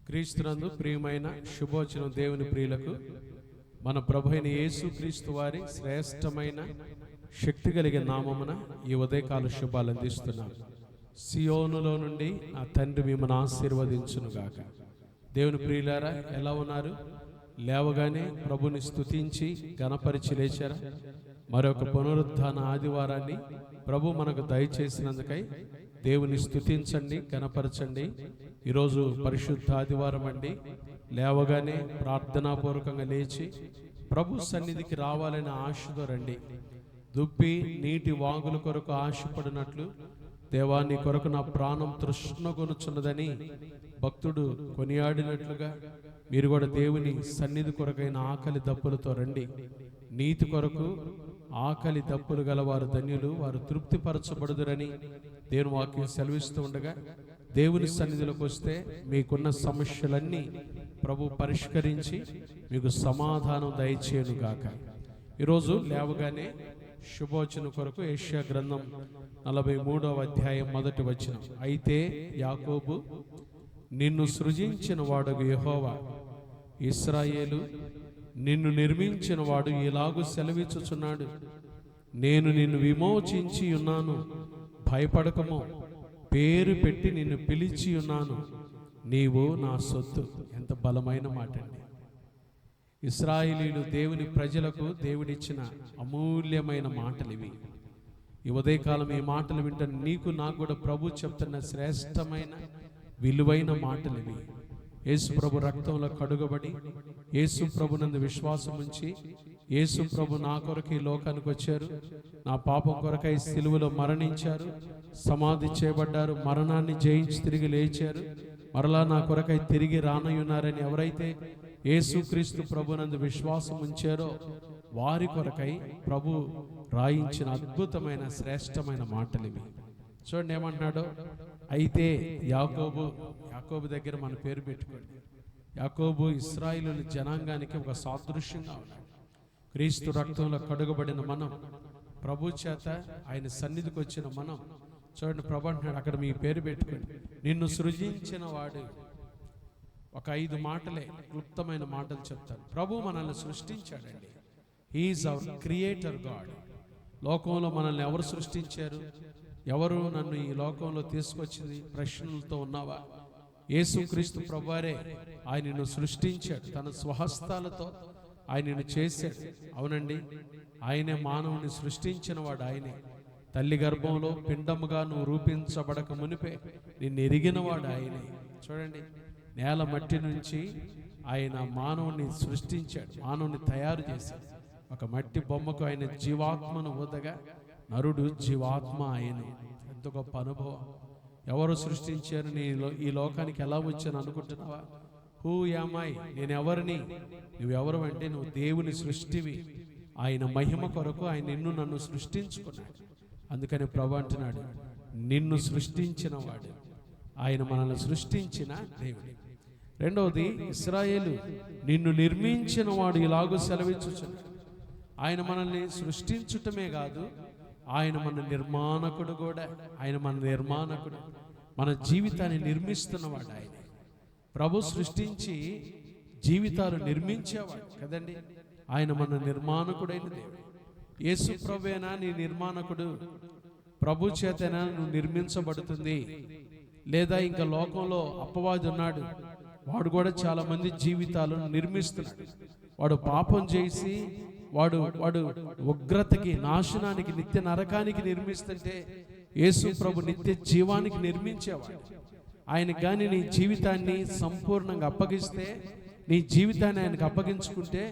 క్రీస్తునందు ప్రియమైన శుభోచనం దేవుని ప్రియులకు మన ప్రభు అయిన యేసు క్రీస్తు వారి శ్రేష్టమైన శక్తి కలిగిన నామమున ఈ ఉదయకాల శుభాలు అందిస్తున్నాం. సియోనులో నుండి నా తండ్రి మిమ్మల్ని ఆశీర్వదించునుగాక. దేవుని ప్రియులారా, ఎలా ఉన్నారు? లేవగానే ప్రభుని స్తుతించి గణపరిచి లేచారా? మరొక పునరుద్ధాన ఆదివారాన్ని ప్రభు మనకు దయచేసినందుకై దేవుని స్తుతించండి, గణపరచండి. ఈరోజు పరిశుద్ధ ఆదివారం అండి. లేవగానే ప్రార్థనాపూర్వకంగా లేచి ప్రభు సన్నిధికి రావాలనే ఆశతో రండి. దుప్పి నీటి వాగుల కొరకు ఆశపడినట్లు దేవా నీ కొరకు నా ప్రాణం తృష్ణగొనుచున్నదని భక్తుడు కొనియాడినట్లుగా మీరు కూడా దేవుని సన్నిధి కొరకైన ఆకలి దప్పులతో రండి. నీతి కొరకు ఆకలి దప్పులు గలవారు ధన్యులు, వారు తృప్తిపరచబడుదురని దేవుని వాక్యం సెలవిస్తూ ఉండగా, దేవుని సన్నిధిలోకి వస్తే మీకున్న సమస్యలన్నీ ప్రభు పరిష్కరించి మీకు సమాధానం దయచేయునుగాక. ఈరోజు లేవగానే శుభోచన కొరకు యెషయా గ్రంథం 43వ అధ్యాయం 1వ వచనం. అయితే యాకోబు, నిన్ను సృజించిన వాడు యెహోవా, ఇశ్రాయేలు నిన్ను నిర్మించిన వాడు ఇలాగు సెలవిచ్చుచున్నాడు, నేను నిన్ను విమోచించి ఉన్నాను, భయపడకము, పేరు పెట్టి నిన్ను పిలిచి ఉన్నాను, నీవు నా సొత్తు. ఎంత బలమైన మాట అండి. ఇశ్రాయేలీలు దేవుని ప్రజలకు దేవుడిచ్చిన అమూల్యమైన మాటలు ఇవి. ఈ ఉదయకాలం ఈ మాటలు వింటాను. నీకు నాకు కూడా ప్రభు చెప్తున్న శ్రేష్టమైన విలువైన మాటలు ఇవి. యేసు ప్రభు రక్తంలో కడుగబడి యేసు ప్రభు నందు విశ్వాసం ఉంచి యేసు ప్రభు నా కొరకు ఈ లోకానికి వచ్చారు, నా పాపం కొరకై సిలువలో మరణించారు, సమాధి చేయబడ్డారు, మరణాన్ని జయించి తిరిగి లేచారు, మరలా నా కొరకై తిరిగి రానయ్యున్నారని ఎవరైతే యేసుక్రీస్తు ప్రభునందు విశ్వాసం ఉంచారో వారి కొరకై ప్రభు రాయించిన అద్భుతమైన శ్రేష్టమైన మాటలు ఇవి. చూడండి ఏమంటున్నాడో. అయితే యాకోబు దగ్గర మన పేరు పెట్టుకోండి. యాకోబు ఇశ్రాయేలు జనాంగానికి ఒక సాదృశ్యంగా ఉన్నాడు. క్రీస్తు రక్తంలో కడుగబడిన మనం, ప్రభు చేత ఆయన సన్నిధికి వచ్చిన మనం. చూడండి, ప్రభు అంటున్నాడు అక్కడ మీ పేరు పెట్టుకోండి. నిన్ను సృజించిన వాడు. ఒక 5 మాటలే, క్లుప్తమైన మాటలు చెప్తాను. ప్రభు మనల్ని సృష్టించాడండి. He is our creator God. లోకంలో మనల్ని ఎవరు సృష్టించారు? ఎవరు నన్ను ఈ లోకంలో తీసుకొచ్చింది ప్రశ్నలతో ఉన్నావా? యేసుక్రీస్తు ప్రభువారే ఆయనను సృష్టించాడు. తన స్వహస్తాలతో ఆయనను చేశాడు. అవునండి, ఆయనే మానవుని సృష్టించిన వాడు. ఆయనే తల్లి గర్భంలో పిండముగా నువ్వు రూపించబడక మునిపే నిన్ను ఎరిగిన వాడు ఆయనే. చూడండి, నేల మట్టి నుంచి ఆయన మానవుని సృష్టించాడు, మానవుని తయారు చేశాడు. ఒక మట్టి బొమ్మకు ఆయన జీవాత్మను ఊదగా నరుడు జీవాత్మ ఆయన. ఎంత గొప్ప అనుభవం. ఎవరు సృష్టించారు? ఈ లోకానికి ఎలా వచ్చాను అనుకుంటున్నావా? హూ యామై, నేను ఎవరిని? నువ్వెవరు అంటే నువ్వు దేవుని సృష్టివి. ఆయన మహిమ కొరకు ఆయన నిన్ను నన్ను సృష్టించుకున్నాడు. అందుకని ప్రభు అంటున్నాడు, నిన్ను సృష్టించిన వాడు ఆయన, మనల్ని సృష్టించిన దేవుడు. రెండవది, ఇశ్రాయేలు నిన్ను నిర్మించిన వాడు ఇలాగూ సెలవిచ్చుచున్నాడు. ఆయన మనల్ని సృష్టించుటమే కాదు, ఆయన మన నిర్మాణకుడు కూడా. ఆయన మన నిర్మాణకుడు, మన జీవితాన్ని నిర్మిస్తున్నవాడు ఆయన. ప్రభు సృష్టించి జీవితాలు నిర్మించేవాడు కదండి. ఆయన మన నిర్మాణకుడైన దేవుడు. యేసు ప్రభువేనా నీ నిర్మాణకుడు? ప్రభు చేతనా నువ్వు నిర్మించబడుతుంది? లేదా ఇంకా లోకంలో అపవాది ఉన్నాడు, వాడు కూడా చాలా మంది జీవితాలను నిర్మిస్తున్నాడు. వాడు పాపం చేసి వాడు ఉగ్రతకి, నాశనానికి, నిత్య నరకానికి నిర్మిస్తుంటే యేసు ప్రభు నిత్య జీవానికి నిర్మించేవాడు. ఆయన కానీ నీ జీవితాన్ని సంపూర్ణంగా అప్పగిస్తే, నీ జీవితాన్ని ఆయనకు అప్పగించుకుంటే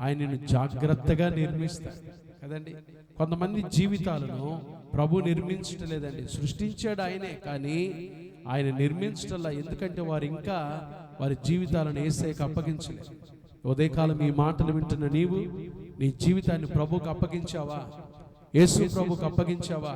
ఆయన నిన్ను జాగ్రత్తగా నిర్మిస్తాడు కదండి. కొంతమంది జీవితాలను ప్రభు నిర్మించటం లేదండి. సృష్టించాడు ఆయనే, కానీ ఆయన నిర్మించటంలా. ఎందుకంటే వారు ఇంకా వారి జీవితాలను యేసయ్యకు అప్పగించలేదు. ఉదయకాలం ఈ మాటలు వింటున్న నీవు నీ జీవితాన్ని ప్రభువుకు అప్పగించావా? యేసు ప్రభువుకు అప్పగించావా?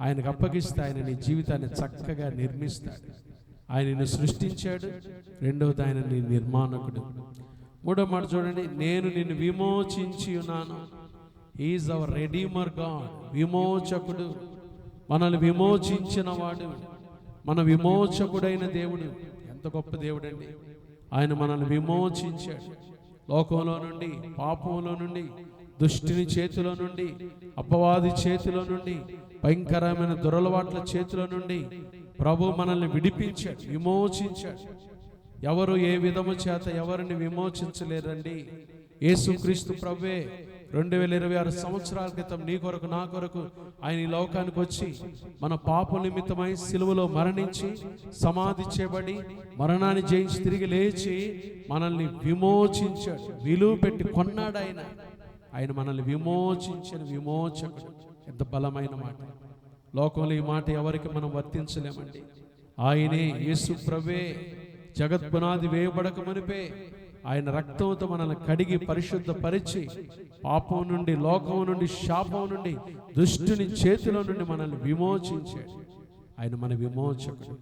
ఆయనకు అప్పగిస్తే ఆయన నీ జీవితాన్ని చక్కగా నిర్మిస్తాడు. ఆయన నిన్ను సృష్టించాడు. రెండవది, ఆయన నీ నిర్మాణకుడు. మూడో మాట చూడండి, నేను నిన్ను విమోచించి ఉన్నాను. He is our redeemer God. విమోచకుడు, మనల్ని విమోచించిన వాడు, మన విమోచకుడైన దేవుడు. ఎంత గొప్ప దేవుడు అండి. ఆయన మనల్ని విమోచించాడు. లోకంలో నుండి, పాపంలో నుండి, దుష్టుని చేతిలో నుండి, అపవాది చేతిలో నుండి, భయంకరమైన దురలవాట్ల చేతిలో నుండి ప్రభు మనల్ని విడిపించాడు, విమోచించాడు. ఎవరు ఏ విధము చేత ఎవరిని విమోచించలేరండి. యేసుక్రీస్తు ప్రభువే 2026 సంవత్సరాల క్రితం నీ కొరకు నా కొరకు ఆయన ఈ లోకానికి వచ్చి మన పాప నిమిత్తమై సిలువలో మరణించి సమాధి చేయబడి మరణాన్ని జయించి తిరిగి లేచి మనల్ని విమోచించాడు. విలువ పెట్టి కొన్నాడు ఆయన. ఆయన మనల్ని విమోచించిన విమోచకుడు. ఎంత బలమైన మాట! లోకంలో ఈ మాట ఎవరికి మనం వర్తించలేమండి. ఆయనే యేసు ప్రభువే జగత్పునాది వేయబడక మునిపే ఆయన రక్తంతో మనల్ని కడిగి పరిశుద్ధపరిచి పాపం నుండి, లోకం నుండి, శాపం నుండి, దుష్టుని చేతిలో నుండి మనల్ని విమోచించాడు. ఆయన మన విమోచకుడు,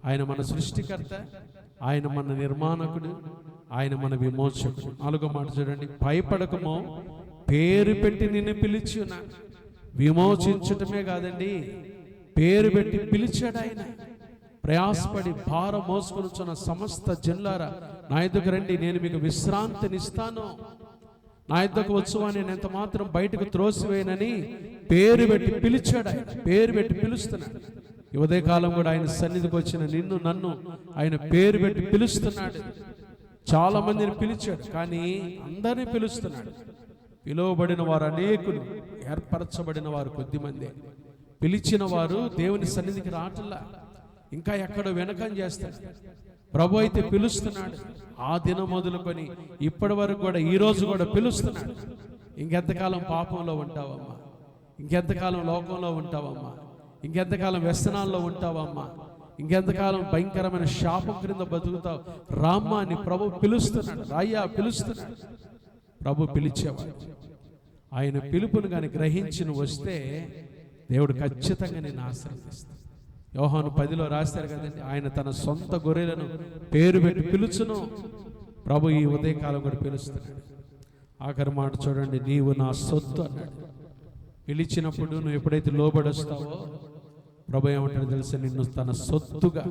ఆయన మన సృష్టికర్త, ఆయన మన నిర్మాణకుడు, ఆయన మన విమోచకుడు. 4వ మాట చూడండి, భయపడకమో పేరు పెట్టి నిన్ను పిలిచి ఉన్నాను. విమోచించటమే కాదండి, పేరు పెట్టి పిలిచాడు ఆయన. ప్రయాసపడి భారం మోసుకొనుచున్న సమస్త జనులారా నా యొద్దకు రండి, నేను మీకు విశ్రాంతినిస్తాను. నా యొద్దకు వచ్చువా, నేను ఎంత మాత్రం బయటకు త్రోసివేయనని పేరు పెట్టి పిలిచాడు ఆయన. పేరు పెట్టి పిలుస్తున్నాడు. ఈ ఉదయకాలం కూడా ఆయన సన్నిధికి వచ్చిన నిన్ను నన్ను ఆయన పేరు పెట్టి పిలుస్తున్నాడు. చాలా మందిని పిలిచాడు, కానీ అందరినీ పిలుస్తున్నాడు. పిలువబడిన వారు అనేకులు, ఏర్పరచబడిన వారు కొద్దిమంది. పిలిచిన వారు దేవుని సన్నిధికి రావట్లా, ఇంకా ఎక్కడో వెనకం చేస్తాడు. ప్రభు అయితే పిలుస్తున్నాడు. ఆ దినం మొదలుకొని ఇప్పటి వరకు కూడా, ఈ రోజు కూడా పిలుస్తున్నాడు. ఇంకెంతకాలం పాపంలో ఉంటావమ్మా? ఇంకెంతకాలం లోకంలో ఉంటావమ్మా? ఇంకెంతకాలం వ్యసనాల్లో ఉంటావమ్మా? ఇంకెంతకాలం భయంకరమైన శాపం క్రింద బతుకుతావు? రామ్మా అని ప్రభు పిలుస్తున్నాడు. రాయ్యా పిలుస్తున్నాడు. ప్రభు పిలిచేవాడు. ఆయన పిలుపును కానీ గ్రహించి నువ్వు వస్తే దేవుడు ఖచ్చితంగా నేను ఆశీర్వదిస్తాడు. యోహాను 10లో రాశారు కదండి, ఆయన తన సొంత గొర్రెలను పేరు పెట్టి పిలుచును. ప్రభు ఈ ఉదయకాలం కూడా పిలుస్తున్నాడు. ఆఖరి మాట చూడండి, నీవు నా సొత్తు అన్నాడు. పిలిచినప్పుడు నువ్వు ఎప్పుడైతే లోబడొస్తావో ప్రభు ఏమంటాడు తెలుసా, నిన్ను తన సొత్తుగా,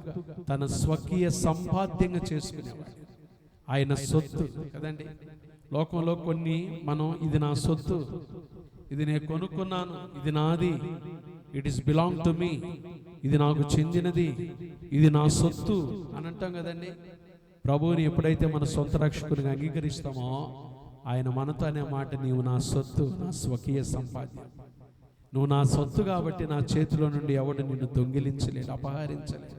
తన స్వకీయ సంపాద్యంగా చేసుకునేవాడు. ఆయన సొత్తు కదండి. లోకంలో కొన్ని మనం ఇది నా సొత్తు, ఇది నేను కొనుక్కున్నాను, ఇది నాది, it is belong to me, ఇది నాకు చెందినది, ఇది నా సొత్తు అని అంటాం కదండి. ప్రభువుని ఎప్పుడైతే మన సొంత రక్షకునిగా అంగీకరిస్తామో ఆయన మనతో అనే మాట, నీవు నా సొత్తు, నా స్వకీయ సంపాద్యం. నువ్వు నా సొత్తు కాబట్టి నా చేతిలో నుండి ఎవడు నిన్ను దొంగిలించలేడు, అపహరించలేడు.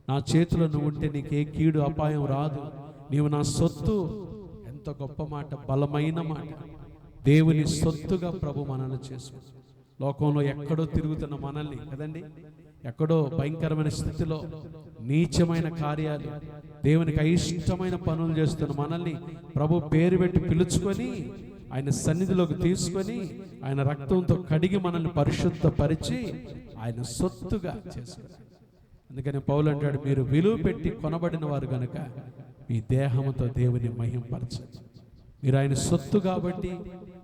నా చేతిలో నువ్వు ఉంటే నీకే కీడు అపాయం రాదు. నీవు నా సొత్తు. ఎంత గొప్ప మాట, బలమైన మాట. దేవుని సొత్తుగా ప్రభు మనల్ని చేసుకుంది. లోకంలో ఎక్కడో తిరుగుతున్న మనల్ని కదండి, ఎక్కడో భయంకరమైన స్థితిలో నీచమైన కార్యాలు, దేవునికి అయిష్టమైన పనులు చేస్తున్న మనల్ని ప్రభు పేరు పెట్టి పిలుచుకొని ఆయన సన్నిధిలోకి తీసుకొని ఆయన రక్తంతో కడిగి మనల్ని పరిశుద్ధపరిచి ఆయన సొత్తుగా చేసుకున్నారు. అందుకని పౌలు అంటాడు, మీరు విలువ పెట్టి కొనబడిన వారు గనుక మీ దేహంతో దేవుని మహింపరచండి. మీరు ఆయన సొత్తు కాబట్టి,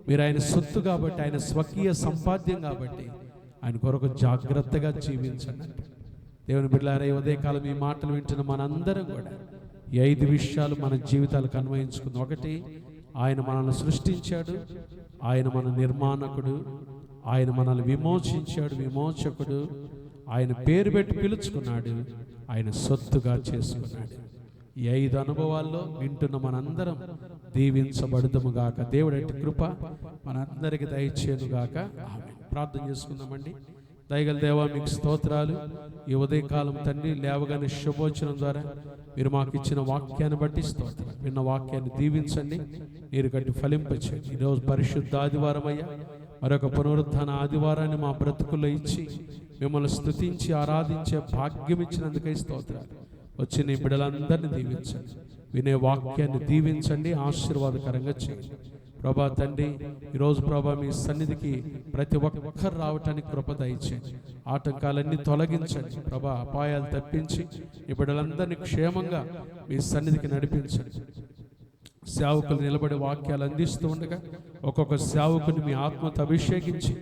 మీరు ఆయన సొత్తు కాబట్టి, ఆయన స్వకీయ సంపాద్యం కాబట్టి ఆయన కొరకు జాగ్రత్తగా జీవించండి. దేవుని బిడ్డలారా, ఈ ఉదయకాలం ఈ మాటలు వింటున్న మనందరం కూడా ఈ 5 విషయాలు మన జీవితాలకు అన్వయించుకుందాం. 1, ఆయన మనల్ని సృష్టించాడు, ఆయన మన నిర్మాణకుడు, ఆయన మనల్ని విమోచించాడు, విమోచకుడు, ఆయన పేరు పెట్టి పిలుచుకున్నాడు, ఆయన సొత్తుగా చేసుకున్నాడు. ఈ 5 అనుభవాల్లో వింటున్న మనందరం దీవించబడుదుము గాక. దేవుడి కృప మనందరికి దయచేయను గాక. ఆమేన్. ప్రార్థన చేసుకుందామండి. దయగల దేవా, మీకు స్తోత్రాలు. ఈ ఉదయకాలం తండ్రి లేవగానే శుభోచనం ద్వారా మీరు మాకు ఇచ్చిన వాక్యాన్ని బట్టి స్తోత్రాలు. విన్న వాక్యాన్ని దీవించండి, నీరు కట్టి ఫలింపచేయండి. ఈరోజు పరిశుద్ధ ఆదివారం అయ్యా, మరొక పునరుత్థాన ఆదివారాన్ని మా బ్రతుకుల్లో ఇచ్చి మిమ్మల్ని స్తుతించి ఆరాధించే భాగ్యం ఇచ్చినందుకై స్తోత్రాలు. వచ్చిన ఈ బిడ్డలందరినీ దీవించండి, వినే వాక్యాన్ని దీవించండి, ఆశీర్వాదకరంగా చేయండి. ప్రభా తండ్రి, ఈరోజు ప్రభా మీ సన్నిధికి ప్రతి ఒక్కరు రావటానికి కృప దయచేయండి. ఆటంకాలన్నీ తొలగించండి ప్రభా, అపాయాలు తప్పించి ఈ బిడ్డలందరినీ క్షేమంగా మీ సన్నిధికి నడిపించండి. సేవకులు నిలబడి వాక్యాలు అందిస్తూ ఉండగా ఒక్కొక్క సేవకుని మీ ఆత్మతో అభిషేకించి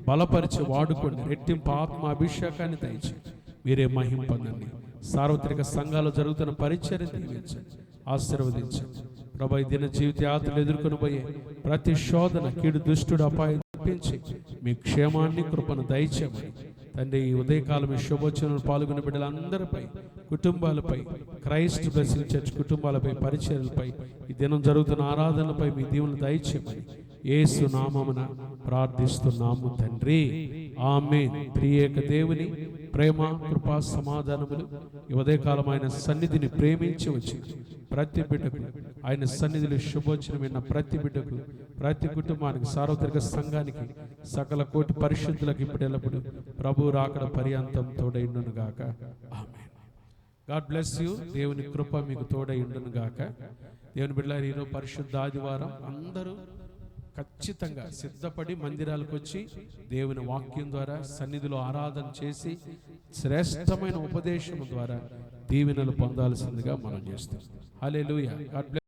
బలపరిచి వాడుకోండి. రెట్టింపు ఆత్మ అభిషేకాన్ని దయచేయండి. మీరే మహిమ పొందండి. సార్వత్రిక సంఘాలు జరుగుతున్న పరిచర్య దీవించండి, ఆశీర్వదించండి ప్రభా. ఈ దిన జీవిత యాత్రలు ఎదుర్కొని పోయే ప్రతి శోధన, కీడు, దుష్టుడు, అపాయం తప్పించి మీ క్షేమాన్ని, కృపను దయచేయమని తండ్రి, ఈ ఉదయకాలం ఈ శుభోచనలు పాల్గొన్న బిడ్డలందరిపై, కుటుంబాలపై, క్రైస్ట్ బ్లెస్సింగ్ చర్చ్ కుటుంబాలపై, పరిచర్యలపై, ఈ దినం జరుగుతున్న ఆరాధనలపై మీ దీవెనలు దయచేయమని యేసు నామమున ప్రార్థిస్తున్నాము తండ్రి, ఆమేన్. త్రియేక దేవుని ప్రేమ, కృపా, సమాధానములు ఈ ఉదయకాలం ఆయన సన్నిధిని ప్రేమించి వచ్చిన ప్రతి బిడ్డకు, ఆయన సన్నిధిలో శుభోచనం విన్న ప్రతి బిడ్డకు, ప్రతి కుటుంబానికి, సార్వత్రిక సంఘానికి, సకల కోటి పరిశుద్ధులకు ఇప్పుడు ఎల్లప్పుడు ప్రభు రాకడ పర్యంతం తోడైండును గాక. ఆమేన్. God bless you. దేవుని కృప మీకు తోడైండును గాక. దేవుని బిడ్డలారా, ఈరోజు పరిశుద్ధ ఆదివారం. అందరూ ఖచ్చితంగా సిద్ధపడి మందిరాలకు వచ్చి దేవుని వాక్యం ద్వారా సన్నిధిలో ఆరాధన చేసి శ్రేష్టమైన ఉపదేశం ద్వారా దీవెనలు పొందాల్సిందిగా మనం చేస్తాం. హల్లెలూయా. God bless.